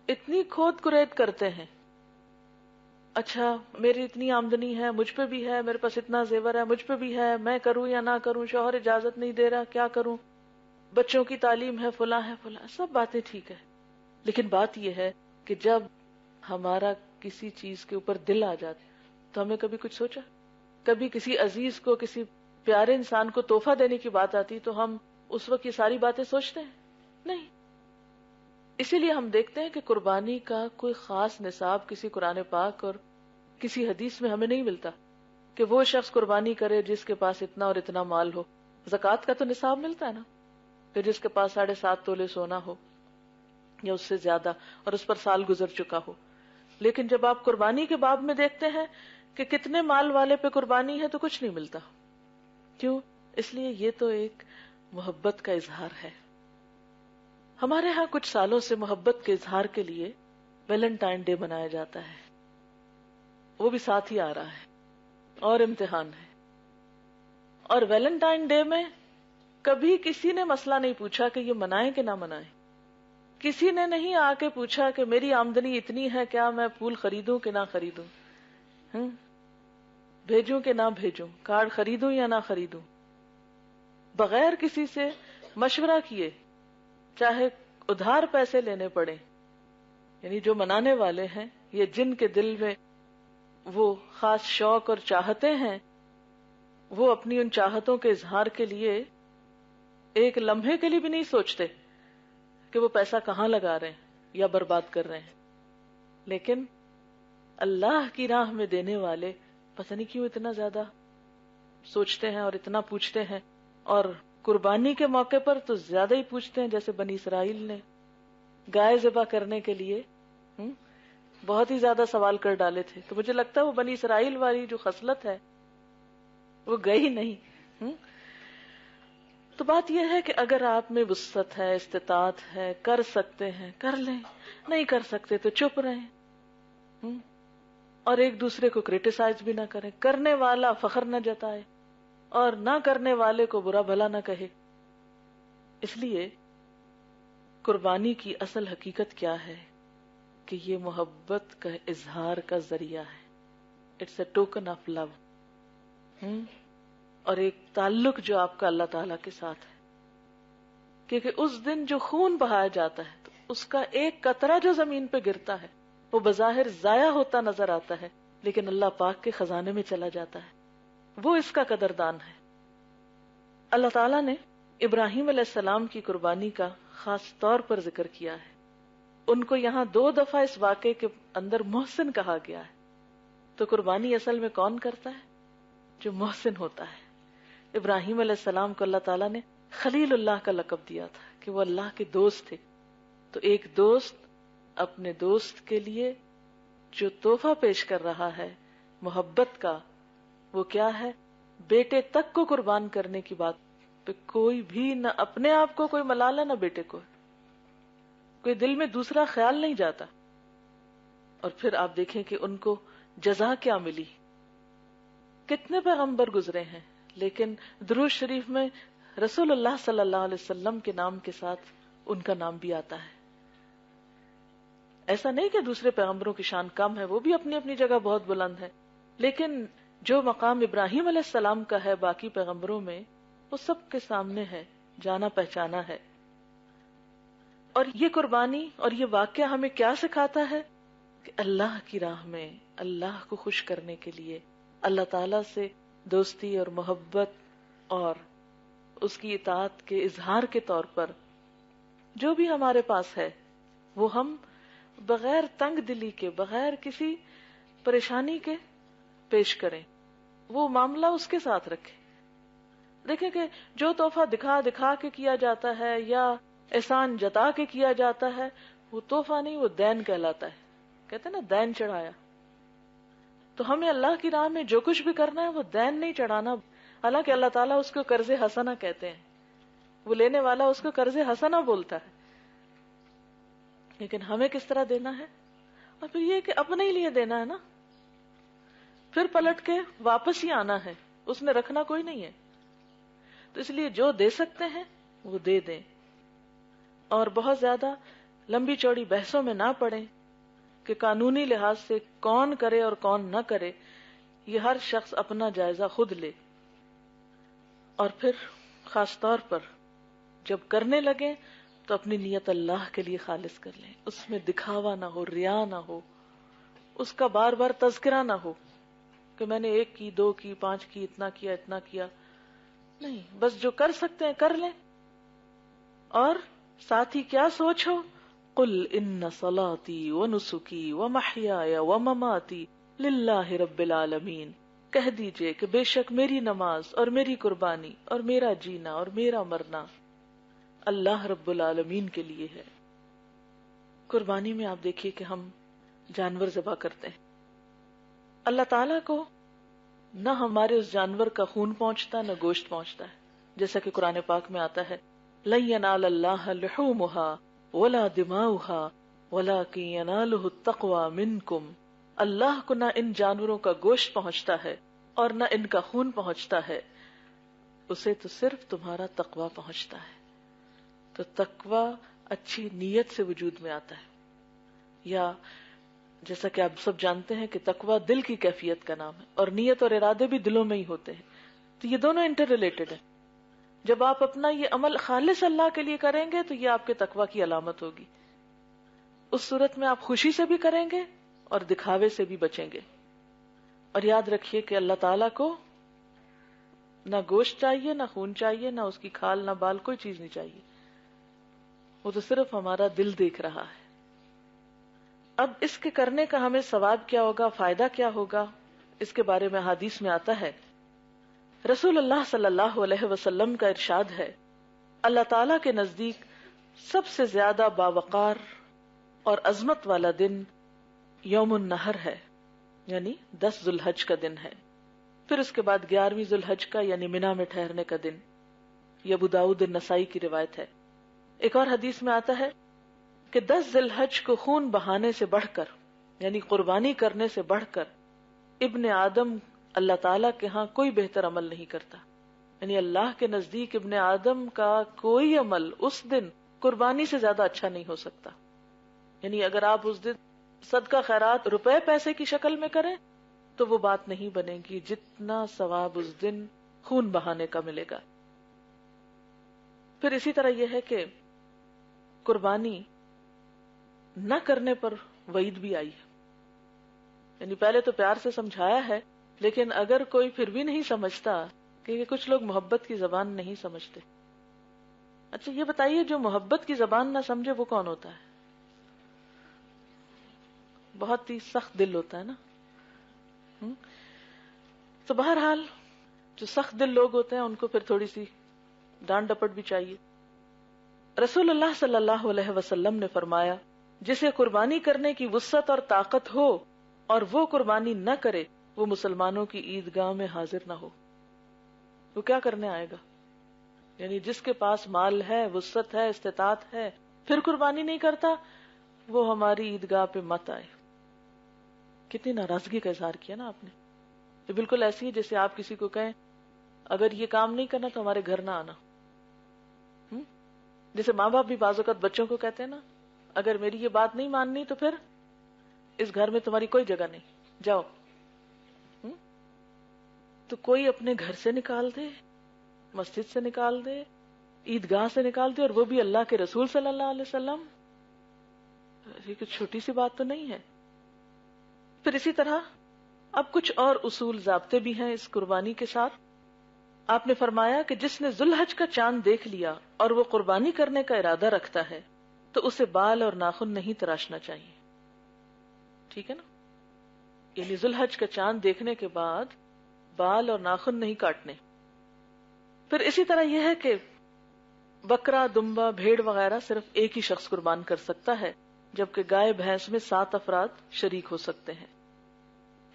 اتنی کھود کرید کرتے ہیں. اچھا میری اتنی آمدنی ہے، مجھ پہ بھی ہے، میرے پاس اتنا زیور ہے، مجھ پہ بھی ہے، میں کروں یا نہ کروں، شوہر اجازت نہیں دے رہا، کیا کروں، بچوں کی تعلیم ہے، فلاں ہے فلاں، سب باتیں ٹھیک ہے. لیکن بات یہ ہے کہ جب ہمارا کسی چیز کے اوپر دل آ جاتا تو ہمیں کبھی کچھ سوچا؟ کبھی کسی عزیز کو، کسی پیارے انسان کو تحفہ دینے کی بات آتی تو ہم اس وقت یہ ساری باتیں سوچتے ہیں؟ نہیں. اسی لیے ہم دیکھتے ہیں کہ قربانی کا کوئی خاص نصاب کسی قرآن پاک اور کسی حدیث میں ہمیں نہیں ملتا کہ وہ شخص قربانی کرے جس کے پاس اتنا اور اتنا مال ہو. زکوٰۃ کا تو نصاب ملتا ہے نا کہ جس کے پاس 7.5 تولے سونا ہو یا اس سے زیادہ اور اس پر سال گزر چکا ہو. لیکن جب آپ قربانی کے باب میں دیکھتے ہیں کہ کتنے مال والے پہ قربانی ہے تو کچھ نہیں ملتا. کیوں؟ اس لیے یہ تو ایک محبت کا اظہار ہے. ہمارے ہاں کچھ سالوں سے محبت کے اظہار کے لیے ویلنٹائن ڈے منایا جاتا ہے، وہ بھی ساتھ ہی آ رہا ہے اور امتحان ہے. اور ویلنٹائن ڈے میں کبھی کسی نے مسئلہ نہیں پوچھا کہ یہ منائیں کہ نہ منائیں. کسی نے نہیں آ کے پوچھا کہ میری آمدنی اتنی ہے، کیا میں پھول خریدوں کہ نہ خریدوں، بھیجوں کہ نہ بھیجوں، کارڈ خریدوں یا نہ خریدوں. بغیر کسی سے مشورہ کیے، چاہے ادھار پیسے لینے پڑے. یعنی جو منانے والے ہیں، یہ جن کے دل میں وہ خاص شوق اور چاہتے ہیں، وہ اپنی ان چاہتوں کے اظہار کے لیے ایک لمحے کے لیے بھی نہیں سوچتے کہ وہ پیسہ کہاں لگا رہے ہیں یا برباد کر رہے ہیں. لیکن اللہ کی راہ میں دینے والے پتہ نہیں کیوں اتنا زیادہ سوچتے ہیں اور اتنا پوچھتے ہیں، اور قربانی کے موقع پر تو زیادہ ہی پوچھتے ہیں. جیسے بنی اسرائیل نے گائے ذبح کرنے کے لیے بہت ہی زیادہ سوال کر ڈالے تھے، تو مجھے لگتا ہے وہ بنی اسرائیل والی جو خصلت ہے وہ گئی نہیں. تو بات یہ ہے کہ اگر آپ میں وسعت ہے، استطاعت ہے، کر سکتے ہیں کر لیں، نہیں کر سکتے تو چپ رہیں، اور ایک دوسرے کو کرٹیسائز بھی نہ کریں، کرنے والا فخر نہ جتائے اور نہ کرنے والے کو برا بھلا نہ کہے۔ اس لیے قربانی کی اصل حقیقت کیا ہے کہ یہ محبت کا اظہار کا ذریعہ ہے، it's a token of love, اور ایک تعلق جو آپ کا اللہ تعالی کے ساتھ ہے، کیونکہ اس دن جو خون بہایا جاتا ہے تو اس کا ایک قطرہ جو زمین پہ گرتا ہے وہ بظاہر ضائع ہوتا نظر آتا ہے، لیکن اللہ پاک کے خزانے میں چلا جاتا ہے، وہ اس کا قدردان ہے۔ اللہ تعالیٰ نے ابراہیم علیہ السلام کی قربانی کا خاص طور پر ذکر کیا ہے، ان کو یہاں 2 دفعہ اس واقعے کے اندر محسن کہا گیا ہے۔ تو قربانی اصل میں کون کرتا ہے؟ جو محسن ہوتا ہے۔ ابراہیم علیہ السلام کو اللہ تعالیٰ نے خلیل اللہ کا لقب دیا تھا کہ وہ اللہ کے دوست تھے۔ تو ایک دوست اپنے دوست کے لیے جو تحفہ پیش کر رہا ہے محبت کا، وہ کیا ہے؟ بیٹے تک کو قربان کرنے کی بات پہ کوئی بھی نہ اپنے آپ کو کوئی ملال ہے نہ بیٹے کو، کوئی دل میں دوسرا خیال نہیں جاتا۔ اور پھر آپ دیکھیں کہ ان کو جزا کیا ملی۔ کتنے پیغمبر گزرے ہیں، لیکن درود شریف میں رسول اللہ صلی اللہ علیہ وسلم کے نام کے ساتھ ان کا نام بھی آتا ہے۔ ایسا نہیں کہ دوسرے پیغمبروں کی شان کم ہے، وہ بھی اپنی اپنی جگہ بہت بلند ہے، لیکن جو مقام ابراہیم علیہ السلام کا ہے باقی پیغمبروں میں، وہ سب کے سامنے ہے، جانا پہچانا ہے۔ اور یہ قربانی اور یہ واقعہ ہمیں کیا سکھاتا ہے کہ اللہ کی راہ میں اللہ کو خوش کرنے کے لیے اللہ تعالی سے دوستی اور محبت اور اس کی اطاعت کے اظہار کے طور پر جو بھی ہمارے پاس ہے وہ ہم بغیر تنگ دلی کے، بغیر کسی پریشانی کے پیش کریں، وہ معاملہ اس کے ساتھ رکھیں۔ دیکھیں کہ جو تحفہ دکھا دکھا کے کیا جاتا ہے یا احسان جتا کے کیا جاتا ہے، وہ تحفہ نہیں، وہ دین کہلاتا ہے۔ کہتے ہیں نا دین چڑھایا۔ تو ہمیں اللہ کی راہ میں جو کچھ بھی کرنا ہے وہ دین نہیں چڑھانا، حالانکہ اللہ تعالیٰ اس کو قرض حسنہ کہتے ہیں، وہ لینے والا اس کو قرض حسنہ بولتا ہے، لیکن ہمیں کس طرح دینا ہے؟ اور پھر یہ کہ اپنے ہی لیے دینا ہے نا، پھر پلٹ کے واپس ہی آنا ہے، اس میں رکھنا کوئی نہیں ہے۔ تو اس لیے جو دے سکتے ہیں وہ دے دیں، اور بہت زیادہ لمبی چوڑی بحثوں میں نہ پڑیں کہ قانونی لحاظ سے کون کرے اور کون نہ کرے، یہ ہر شخص اپنا جائزہ خود لے۔ اور پھر خاص طور پر جب کرنے لگے تو اپنی نیت اللہ کے لیے خالص کر لیں، اس میں دکھاوا نہ ہو، ریا نہ ہو، اس کا بار بار تذکرہ نہ ہو کہ میں نے 1 کی 2 کی 5 کی، اتنا کیا اتنا کیا، نہیں، بس جو کر سکتے ہیں کر لیں۔ اور ساتھ ہی کیا سوچو، قل ان صلاتی ونسکی ومحیای ومماتی للہ رب العالمین، کہہ دیجئے کہ بے شک میری نماز اور میری قربانی اور میرا جینا اور میرا مرنا اللہ رب العالمین کے لیے ہے۔ قربانی میں آپ دیکھیے کہ ہم جانور ذبح کرتے ہیں، اللہ تعالیٰ کو نہ ہمارے اس جانور کا خون پہنچتا نہ گوشت پہنچتا ہے، جیسا کہ قرآن پاک میں آتا ہے لن ینال اللہ لحومها ولا دماؤها ولکن ینالہ التقوی منکم، اللہ کو نہ ان جانوروں کا گوشت پہنچتا ہے اور نہ ان کا خون پہنچتا ہے، اسے تو صرف تمہارا تقوی پہنچتا ہے۔ تو تقوی اچھی نیت سے وجود میں آتا ہے، یا جیسا کہ آپ سب جانتے ہیں کہ تقوی دل کی کیفیت کا نام ہے، اور نیت اور ارادے بھی دلوں میں ہی ہوتے ہیں، تو یہ دونوں انٹر ریلیٹڈ ہیں۔ جب آپ اپنا یہ عمل خالص اللہ کے لیے کریں گے تو یہ آپ کے تقوی کی علامت ہوگی، اس صورت میں آپ خوشی سے بھی کریں گے اور دکھاوے سے بھی بچیں گے۔ اور یاد رکھیے کہ اللہ تعالیٰ کو نہ گوشت چاہیے، نہ خون چاہیے، نہ اس کی کھال نہ بال، کوئی چیز نہیں چاہیے، وہ تو صرف ہمارا دل دیکھ رہا ہے۔ اب اس کے کرنے کا ہمیں ثواب کیا ہوگا، فائدہ کیا ہوگا، اس کے بارے میں حدیث میں آتا ہے، رسول اللہ صلی اللہ علیہ وسلم کا ارشاد ہے، اللہ تعالیٰ کے نزدیک سب سے زیادہ باوقار اور عظمت والا دن یوم النحر ہے، یعنی 10 ذوالحج کا دن ہے، پھر اس کے بعد 11ویں ذوالحج کا یعنی منا میں ٹھہرنے کا دن، یہ ابو داؤد النسائی کی روایت ہے. ایک اور حدیث میں آتا ہے کہ 10 ذی الحج کو خون بہانے سے بڑھ کر، یعنی قربانی کرنے سے بڑھ کر، ابن آدم اللہ تعالیٰ کے ہاں کوئی بہتر عمل نہیں کرتا. یعنی اللہ کے نزدیک ابن آدم کا کوئی عمل اس دن قربانی سے زیادہ اچھا نہیں ہو سکتا. یعنی اگر آپ اس دن صدقہ خیرات روپے پیسے کی شکل میں کریں تو وہ بات نہیں بنے گی جتنا ثواب اس دن خون بہانے کا ملے گا. پھر اسی طرح یہ ہے کہ قربانی نہ کرنے پر وعید بھی آئی ہے. یعنی پہلے تو پیار سے سمجھایا ہے، لیکن اگر کوئی پھر بھی نہیں سمجھتا، کیونکہ کچھ لوگ محبت کی زبان نہیں سمجھتے. اچھا یہ بتائیے جو محبت کی زبان نہ سمجھے وہ کون ہوتا ہے؟ بہت ہی سخت دل ہوتا ہے نا. تو بہرحال جو سخت دل لوگ ہوتے ہیں ان کو پھر تھوڑی سی ڈانٹ ڈپٹ بھی چاہیے. رسول اللہ صلی اللہ علیہ وسلم نے فرمایا، جسے قربانی کرنے کی وسعت اور طاقت ہو اور وہ قربانی نہ کرے، وہ مسلمانوں کی عیدگاہ میں حاضر نہ ہو. وہ کیا کرنے آئے گا؟ یعنی جس کے پاس مال ہے، وسعت ہے، استطاعت ہے، پھر قربانی نہیں کرتا، وہ ہماری عیدگاہ پہ مت آئے. کتنی ناراضگی کا اظہار کیا نا آپ نے. یہ بالکل ایسی ہے جیسے آپ کسی کو کہیں اگر یہ کام نہیں کرنا تو ہمارے گھر نہ آنا. جیسے ماں باپ بھی بعض اوقات بچوں کو کہتے ہیں نا، اگر میری یہ بات نہیں ماننی تو پھر اس گھر میں تمہاری کوئی جگہ نہیں، جاؤ. تو کوئی اپنے گھر سے نکال دے، مسجد سے نکال دے، عیدگاہ سے نکال دے، اور وہ بھی اللہ کے رسول صلی اللہ علیہ وسلم. یہ کوئی چھوٹی سی بات تو نہیں ہے. پھر اسی طرح اب کچھ اور اصول ضابطے بھی ہیں اس قربانی کے ساتھ. آپ نے فرمایا کہ جس نے ذوالحج کا چاند دیکھ لیا اور وہ قربانی کرنے کا ارادہ رکھتا ہے تو اسے بال اور ناخن نہیں تراشنا چاہیے. ٹھیک ہے نا؟ یعنی ذوالحج کا چاند دیکھنے کے بعد بال اور ناخن نہیں کاٹنے. پھر اسی طرح یہ ہے کہ بکرا، دمبا، بھیڑ وغیرہ صرف ایک ہی شخص قربان کر سکتا ہے، جبکہ گائے بھینس میں 7 افراد شریک ہو سکتے ہیں.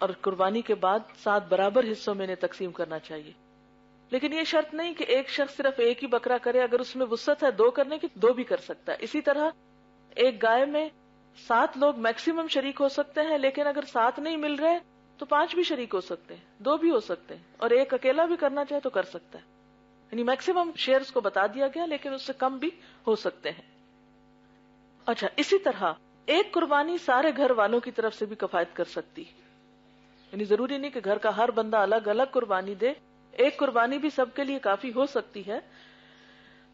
اور قربانی کے بعد 7 برابر حصوں میں انہیں تقسیم کرنا چاہیے. لیکن یہ شرط نہیں کہ ایک شخص صرف ایک ہی بکرا کرے. اگر اس میں وسعت ہے 2 کرنے کی، 2 بھی کر سکتا ہے. اسی طرح ایک گائے میں 7 لوگ میکسیمم شریک ہو سکتے ہیں، لیکن اگر 7 نہیں مل رہے تو 5 بھی شریک ہو سکتے ہیں، 2 بھی ہو سکتے ہیں، اور ایک اکیلا بھی کرنا چاہے تو کر سکتا ہے. یعنی میکسیمم شیئرز کو بتا دیا گیا، لیکن اس سے کم بھی ہو سکتے ہیں. اچھا، اسی طرح ایک قربانی سارے گھر والوں کی طرف سے بھی کفایت کر سکتی. یعنی ضروری نہیں کہ گھر کا ہر بندہ الگ الگ قربانی دے، ایک قربانی بھی سب کے لیے کافی ہو سکتی ہے.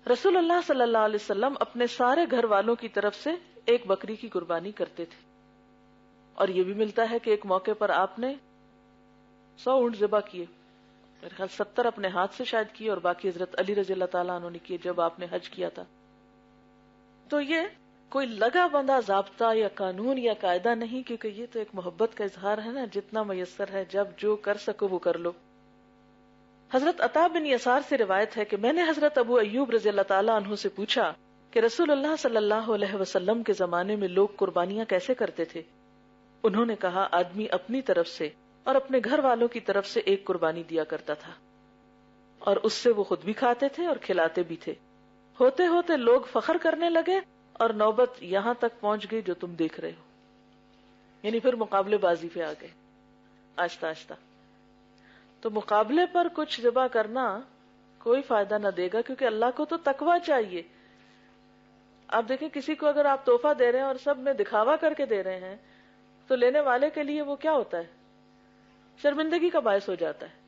رسول اللہ صلی اللہ علیہ وسلم اپنے سارے گھر والوں کی طرف سے ایک بکری کی قربانی کرتے تھے. اور یہ بھی ملتا ہے کہ ایک موقع پر آپ نے 100 اونٹ ذبح کیے، میرے خیال 70 اپنے ہاتھ سے شاید کیے اور باقی حضرت علی رضی اللہ تعالیٰ عنہ نے کیے جب آپ نے حج کیا تھا. تو یہ کوئی لگا بندہ ضابطہ یا قانون یا قاعدہ نہیں، کیونکہ یہ تو ایک محبت کا اظہار ہے نا. جتنا میسر ہے، جب جو کر سکو وہ کر لو. حضرت عطا بن یسار سے روایت ہے کہ میں نے حضرت ابو ایوب رضی اللہ تعالیٰ عنہ سے پوچھا کہ رسول اللہ صلی اللہ علیہ وسلم کے زمانے میں لوگ قربانیاں کیسے کرتے تھے؟ انہوں نے کہا، آدمی اپنی طرف سے اور اپنے گھر والوں کی طرف سے ایک قربانی دیا کرتا تھا، اور اس سے وہ خود بھی کھاتے تھے اور کھلاتے بھی تھے. ہوتے ہوتے لوگ فخر کرنے لگے اور نوبت یہاں تک پہنچ گئی جو تم دیکھ رہے ہو. یعنی پھر مقابلے بازی پہ آ گئے آہستہ آہستہ. تو مقابلے پر کچھ ذبح کرنا کوئی فائدہ نہ دے گا، کیونکہ اللہ کو تو تقویٰ چاہیے. آپ دیکھیں کسی کو اگر آپ تحفہ دے رہے ہیں اور سب میں دکھاوا کر کے دے رہے ہیں تو لینے والے کے لیے وہ کیا ہوتا ہے؟ شرمندگی کا باعث ہو جاتا ہے.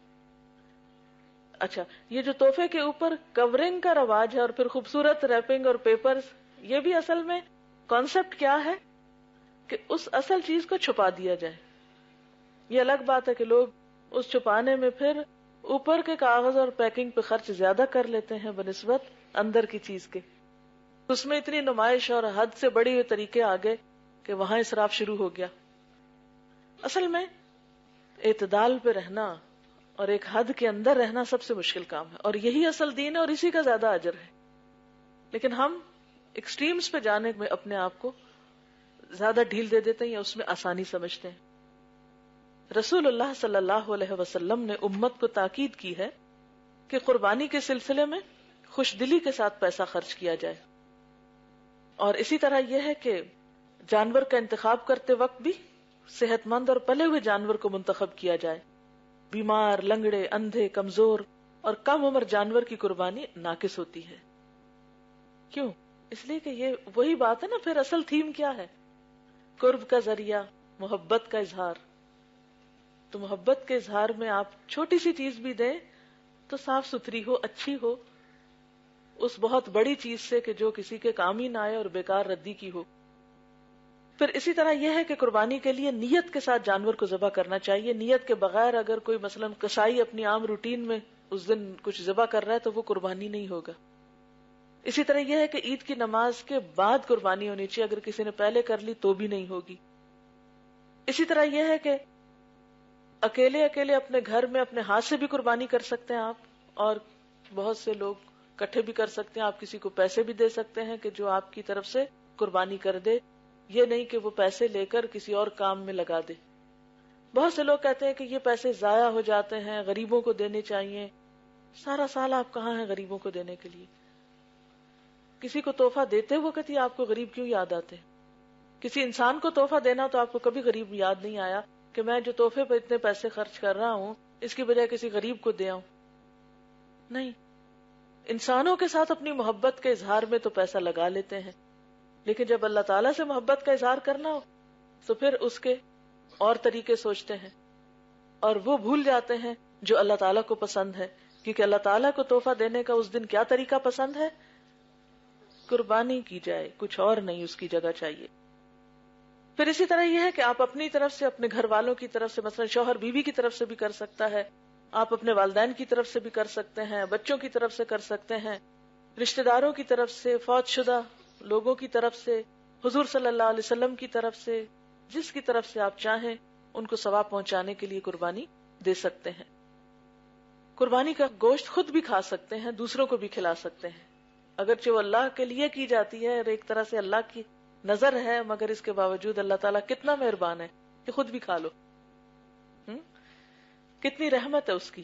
اچھا، یہ جو تحفے کے اوپر کورنگ کا رواج ہے اور پھر خوبصورت ریپنگ اور پیپرز، یہ بھی اصل میں کانسیپٹ کیا ہے کہ اس اصل چیز کو چھپا دیا جائے. یہ الگ بات ہے کہ لوگ اس چھپانے میں پھر اوپر کے کاغذ اور پیکنگ پہ خرچ زیادہ کر لیتے ہیں بنسبت اندر کی چیز کے. اس میں اتنی نمائش اور حد سے بڑی ہوئے طریقے آ گئے کہ وہاں اسراف شروع ہو گیا. اصل میں اعتدال پہ رہنا اور ایک حد کے اندر رہنا سب سے مشکل کام ہے، اور یہی اصل دین ہے اور اسی کا زیادہ اجر ہے. لیکن ہم ایکسٹریمز پہ جانے میں اپنے آپ کو زیادہ ڈھیل دے دیتے ہیں یا اس میں آسانی سمجھتے ہیں. رسول اللہ صلی اللہ علیہ وسلم نے امت کو تاکید کی ہے کہ قربانی کے سلسلے میں خوش دلی کے ساتھ پیسہ خرچ کیا جائے. اور اسی طرح یہ ہے کہ جانور کا انتخاب کرتے وقت بھی صحت مند اور پلے ہوئے جانور کو منتخب کیا جائے. بیمار، لنگڑے، اندھے، کمزور اور کم عمر جانور کی قربانی ناقص ہوتی ہے. کیوں؟ اس لیے کہ یہ وہی بات ہے نا. پھر اصل تھیم کیا ہے؟ قرب کا ذریعہ، محبت کا اظہار. تو محبت کے اظہار میں آپ چھوٹی سی چیز بھی دیں تو صاف ستھری ہو، اچھی ہو، اس بہت بڑی چیز سے کہ جو کسی کے کام ہی نہ آئے اور بیکار ردی کی ہو. پھر اسی طرح یہ ہے کہ قربانی کے لیے نیت کے ساتھ جانور کو ذبح کرنا چاہیے. نیت کے بغیر اگر کوئی مثلا کسائی اپنی عام روٹین میں اس دن کچھ ذبح کر رہا ہے تو وہ قربانی نہیں ہوگا. اسی طرح یہ ہے کہ عید کی نماز کے بعد قربانی ہونی چاہیے. اگر کسی نے پہلے کر لی تو بھی نہیں ہوگی. اسی طرح یہ ہے کہ اکیلے اپنے گھر میں اپنے ہاتھ سے بھی قربانی کر سکتے ہیں آپ، اور بہت سے لوگ اکٹھے بھی کر سکتے ہیں. آپ کسی کو پیسے بھی دے سکتے ہیں کہ جو آپ کی طرف سے قربانی کر دے. یہ نہیں کہ وہ پیسے لے کر کسی اور کام میں لگا دے. بہت سے لوگ کہتے ہیں کہ یہ پیسے ضائع ہو جاتے ہیں، غریبوں کو دینے چاہیے. سارا سال آپ کہاں ہیں غریبوں کو دینے کے لیے؟ کسی کو تحفہ دیتے وقت ہی آپ کو غریب کیوں یاد آتے؟ کسی انسان کو تحفہ دینا تو آپ کو کبھی غریب یاد نہیں آیا کہ میں جو تحفے پر اتنے پیسے خرچ کر رہا ہوں اس کی بجائے کسی غریب کو دے آؤں. نہیں. انسانوں کے ساتھ اپنی محبت کے اظہار میں تو پیسہ لگا لیتے ہیں، لیکن جب اللہ تعالیٰ سے محبت کا اظہار کرنا ہو تو پھر اس کے اور طریقے سوچتے ہیں اور وہ بھول جاتے ہیں جو اللہ تعالیٰ کو پسند ہے. کیونکہ اللہ تعالیٰ کو تحفہ دینے کا اس دن کیا طریقہ پسند ہے؟ قربانی کی جائے، کچھ اور نہیں اس کی جگہ چاہیے. پھر اسی طرح یہ ہے کہ آپ اپنی طرف سے، اپنے گھر والوں کی طرف سے، مثلا شوہر بیوی کی طرف سے بھی کر سکتا ہے، آپ اپنے والدین کی طرف سے بھی کر سکتے ہیں، بچوں کی طرف سے کر سکتے ہیں، رشتہ داروں کی طرف سے، فوت شدہ لوگوں کی طرف سے، حضور صلی اللہ علیہ وسلم کی طرف سے، جس کی طرف سے آپ چاہیں ان کو ثواب پہنچانے کے لیے قربانی دے سکتے ہیں. قربانی کا گوشت خود بھی کھا سکتے ہیں، دوسروں کو بھی کھلا سکتے ہیں. اگرچہ وہ اللہ کے لیے کی جاتی ہے اور ایک طرح سے اللہ کی نظر ہے، مگر اس کے باوجود اللہ تعالیٰ کتنا مہربان ہے کہ خود بھی کھا لو. کتنی رحمت ہے اس کی.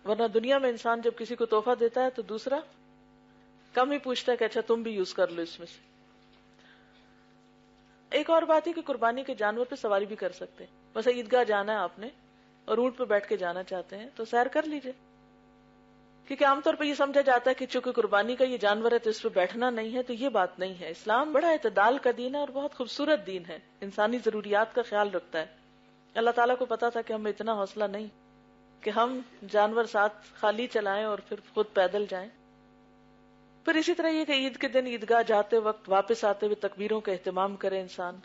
ورنہ دنیا میں انسان جب کسی کو تحفہ دیتا ہے تو دوسرا کم ہی پوچھتا ہے کہ اچھا تم بھی یوز کر لو اس میں سے. ایک اور بات ہے کہ قربانی کے جانور پہ سواری بھی کر سکتے ہیں. بس عیدگاہ جانا ہے آپ نے اور اونٹ پہ بیٹھ کے جانا چاہتے ہیں تو سیر کر لیجئے. کیونکہ عام طور پہ یہ سمجھا جاتا ہے کہ چونکہ قربانی کا یہ جانور ہے تو اس پہ بیٹھنا نہیں ہے، تو یہ بات نہیں ہے. اسلام بڑا اعتدال کا دین ہے اور بہت خوبصورت دین ہے، انسانی ضروریات کا خیال رکھتا ہے. اللہ تعالیٰ کو پتا تھا کہ ہمیں اتنا حوصلہ نہیں کہ ہم جانور ساتھ خالی چلائیں اور پھر خود پیدل جائیں. پھر اسی طرح یہ کہ عید کے دن عیدگاہ جاتے وقت واپس آتے ہوئے تکبیروں کا اہتمام کرے انسان.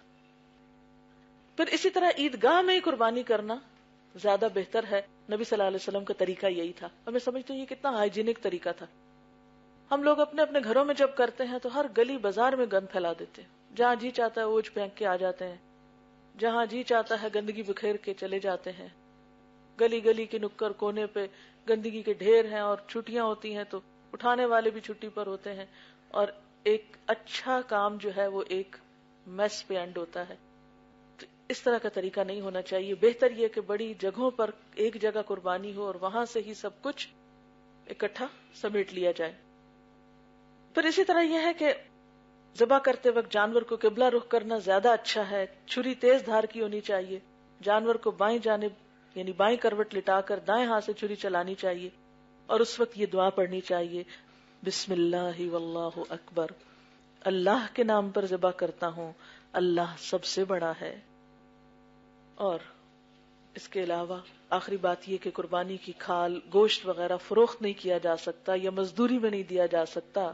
پھر اسی طرح عیدگاہ میں ہی قربانی کرنا زیادہ بہتر ہے. نبی صلی اللہ علیہ وسلم کا طریقہ یہی تھا. ہمیں سمجھتے ہیں یہ کتنا ہائیجینک طریقہ تھا. ہم لوگ اپنے اپنے گھروں میں جب کرتے ہیں تو ہر گلی بازار میں گند پھیلا دیتے ہیں. جہاں جی چاہتا ہے اوجھ پھینک کے آ جاتے ہیں، جہاں جی چاہتا ہے گندگی بکھیر کے چلے جاتے ہیں. گلی گلی کے نکر کونے پہ گندگی کے ڈھیر ہیں، اور چھٹیاں ہوتی ہیں تو اٹھانے والے بھی چھٹی پر ہوتے ہیں، اور ایک اچھا کام جو ہے وہ ایک میس پہ اینڈ ہوتا ہے. تو اس طرح کا طریقہ نہیں ہونا چاہیے. بہتر یہ کہ بڑی جگہوں پر ایک جگہ قربانی ہو اور وہاں سے ہی سب کچھ اکٹھا سمیٹ لیا جائے. پھر اسی طرح یہ ہے کہ ذبح کرتے وقت جانور کو قبلہ رخ کرنا زیادہ اچھا ہے. چھری تیز دھار کی ہونی چاہیے. جانور کو بائیں جانب یعنی بائیں کروٹ لٹا کر دائیں ہاتھ سے چھری چلانی چاہیے، اور اس وقت یہ دعا پڑھنی چاہیے، بسم اللہ واللہ اکبر، اللہ کے نام پر ذبح کرتا ہوں، اللہ سب سے بڑا ہے. اور اس کے علاوہ آخری بات یہ کہ قربانی کی کھال، گوشت وغیرہ فروخت نہیں کیا جا سکتا یا مزدوری میں نہیں دیا جا سکتا.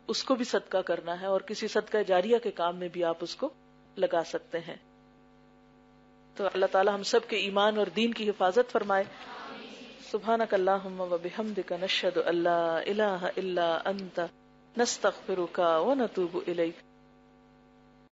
اس کو بھی صدقہ کرنا ہے، اور کسی صدقہ جاریہ کے کام میں بھی آپ اس کو لگا سکتے ہیں. تو اللہ تعالی ہم سب کے ایمان اور دین کی حفاظت فرمائے. سبحانک اللہم و بحمدک نشہد ان لا الہ الا انت نستغفرک و نتوب الیک.